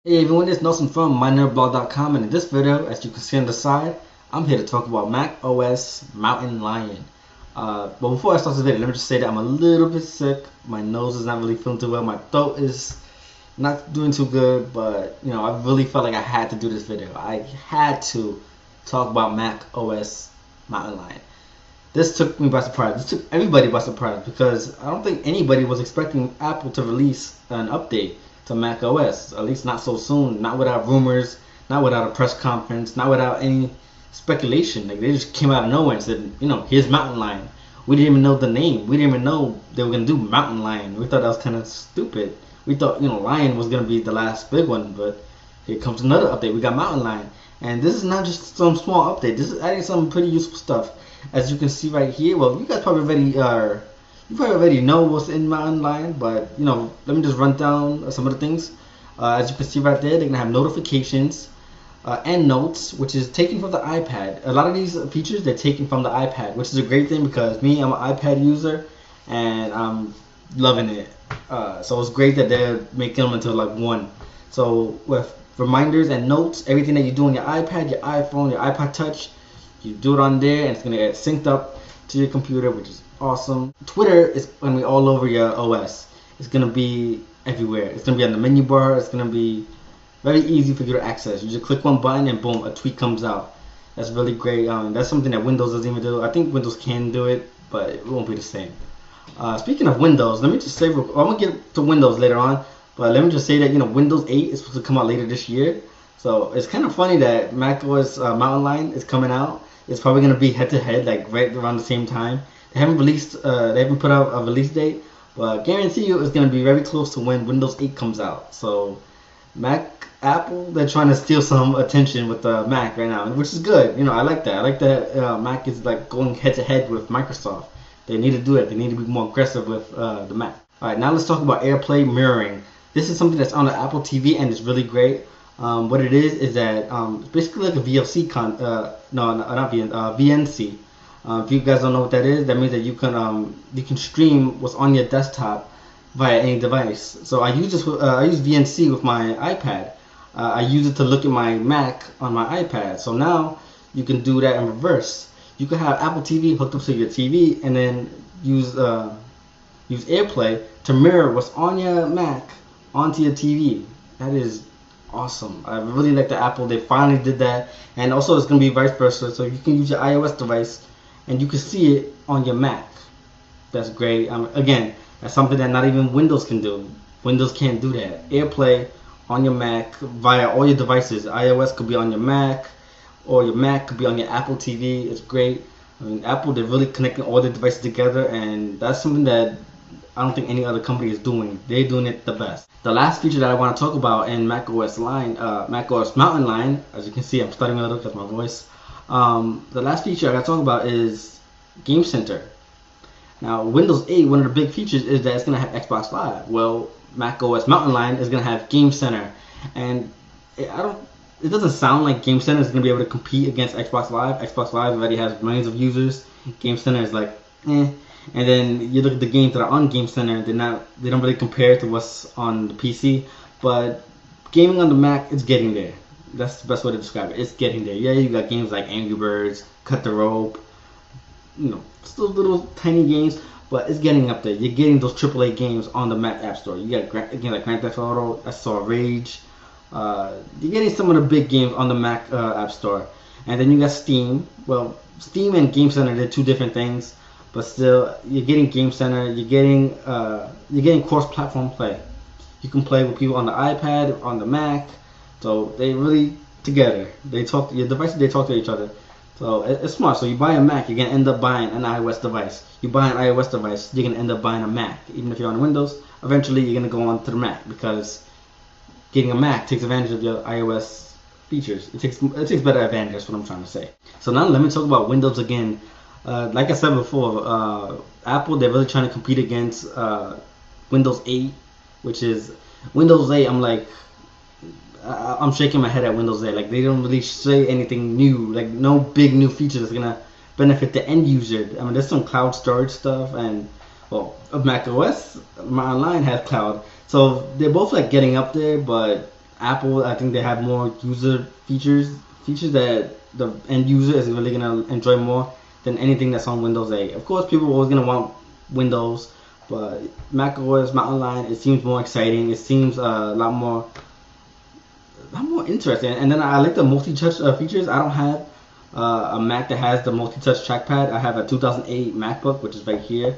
Hey everyone, it's Nelson from MyNerdBlog.com, and in this video, as you can see on the side, I'm here to talk about Mac OS Mountain Lion. But before I start this video, let me just say that I'm a little bit sick. My nose is not really feeling too well. My throat is not doing too good, but I really felt like I had to do this video. I had to talk about Mac OS Mountain Lion. This took me by surprise. This took everybody by surprise because I don't think anybody was expecting Apple to release an update to Mac OS, at least not so soon, not without rumors, not without a press conference, not without any speculation. Like, they just came out of nowhere and said, here's Mountain Lion. We didn't even know the name. We didn't even know they were gonna do Mountain Lion. We thought that was kind of stupid. We thought, Lion was gonna be the last big one, but here comes another update. We got Mountain Lion, and this is not just some small update. This is adding some pretty useful stuff. As you can see right here, well, you guys probably already know what's in Mountain Lion, but let me just run down some of the things. As you can see right there, they're gonna have notifications and notes, which is taken from the iPad. A lot of these features they're taken from the iPad, which is a great thing because I'm an iPad user and I'm loving it. So it's great that they're making them into like one. So with reminders and notes, everything that you do on your iPad, your iPhone, your iPod Touch, you do it on there, and it's gonna get synced up to your computer, which is awesome. Twitter is gonna be all over your OS. It's gonna be everywhere. It's gonna be on the menu bar. It's gonna be very easy for you to access. You just click one button and boom, a tweet comes out. That's really great. That's something that Windows doesn't even do. I think Windows can do it, but it won't be the same. Speaking of Windows, let me just say, I'm gonna get to Windows later on, but let me just say that Windows 8 is supposed to come out later this year. So it's kind of funny that macOS Mountain Lion is coming out. It's probably gonna be head to head, like right around the same time. They haven't put out a release date, but I guarantee you it's gonna be very close to when Windows 8 comes out. So Apple, they're trying to steal some attention with the Mac right now, which is good. I like that. I like that Mac is like going head to head with Microsoft. They need to do it. They need to be more aggressive with the Mac. All right, now let's talk about AirPlay mirroring. This is something that's on the Apple TV and it's really great. What it is that it's basically like a VLC VNC. If you guys don't know what that is, that means that you can stream what's on your desktop via any device. So I use VNC with my iPad. I use it to look at my Mac on my iPad. So now you can do that in reverse. You can have Apple TV hooked up to your TV and then use AirPlay to mirror what's on your Mac onto your TV. That is awesome. I really like the Apple. They finally did that, and also it's gonna be vice versa. So you can use your iOS device and you can see it on your Mac. That's great. Again, that's something that not even Windows can do. Windows can't do that. AirPlay on your Mac via all your devices. iOS could be on your Mac, or your Mac could be on your Apple TV. It's great. Apple, they're really connecting all the devices together, and that's something that I don't think any other company is doing. They're doing it the best. The last feature that I want to talk about in macOS Mountain Lion, as you can see, I'm stuttering a little because of my voice. The last feature I got to talk about is Game Center. Now, Windows 8, one of the big features is that it's going to have Xbox Live. Well, macOS Mountain Lion is going to have Game Center, and it doesn't sound like Game Center is going to be able to compete against Xbox Live. Xbox Live already has millions of users. Game Center is like, eh. And then you look at the games that are on Game Center, they don't really compare to what's on the PC. But gaming on the Mac, it's getting there. That's the best way to describe it. It's getting there. Yeah, you got games like Angry Birds, Cut the Rope, still little tiny games, but it's getting up there. You're getting those AAA games on the Mac App Store. You got again like Grand Theft Auto, Assault Rage. You're getting some of the big games on the Mac App Store, and then you got Steam. Well, Steam and Game Center, they're two different things. But still, you're getting Game Center. You're getting cross-platform play. You can play with people on the iPad, on the Mac. So they really together. Your devices. They talk to each other. So it's smart. So you buy a Mac, you're gonna end up buying an iOS device. You buy an iOS device, you're gonna end up buying a Mac. Even if you're on Windows, eventually you're gonna go on to the Mac because getting a Mac takes advantage of your iOS features. It takes better advantage. That's what I'm trying to say. So now let me talk about Windows again. Like I said before, Apple, they're really trying to compete against Windows 8, which is Windows 8. I'm shaking my head at Windows 8. Like, they don't really say anything new, like no big new feature that's gonna benefit the end user. There's some cloud storage stuff, and Mac OS Mountain Lion has cloud, so they're both like getting up there, but Apple, I think they have more user features that the end user is really gonna enjoy more than anything that's on Windows 8. Of course, people are always gonna want Windows, but Mac OS Mountain Lion, it seems more exciting. It seems a lot more interesting. And then I like the multi-touch features. I don't have a Mac that has the multi-touch trackpad. I have a 2008 MacBook, which is right here.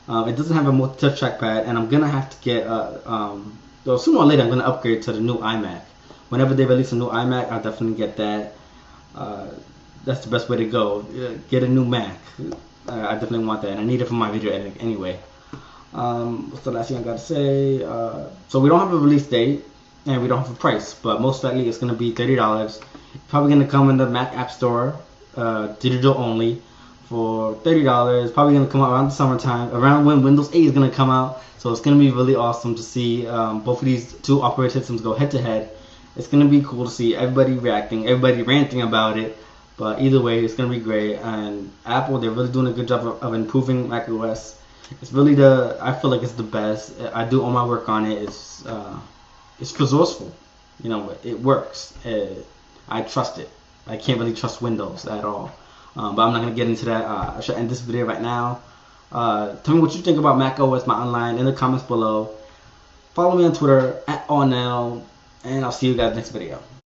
It doesn't have a multi-touch trackpad, and I'm gonna have to get well, sooner or later I'm gonna upgrade to the new iMac. Whenever they release a new iMac, I'll definitely get that. That's the best way to go. Get a new Mac. I definitely want that, and I need it for my video editing anyway. What's the last thing I gotta say? So we don't have a release date, and we don't have a price, but most likely it's gonna be $30. Probably gonna come in the Mac App Store, digital only, for $30. Probably gonna come out around the summertime, around when Windows 8 is gonna come out. So it's gonna be really awesome to see both of these two operating systems go head to head. It's gonna be cool to see everybody reacting, everybody ranting about it. But either way, it's gonna be great. And Apple, they're really doing a good job of improving Mac OS. It's really I feel like it's the best. I do all my work on it. It's resourceful. You know, it works. I trust it. I can't really trust Windows at all. But I'm not gonna get into that. I should end this video right now. Tell me what you think about Mac OS Mountain Lion in the comments below. Follow me on Twitter @allnow, and I'll see you guys next video.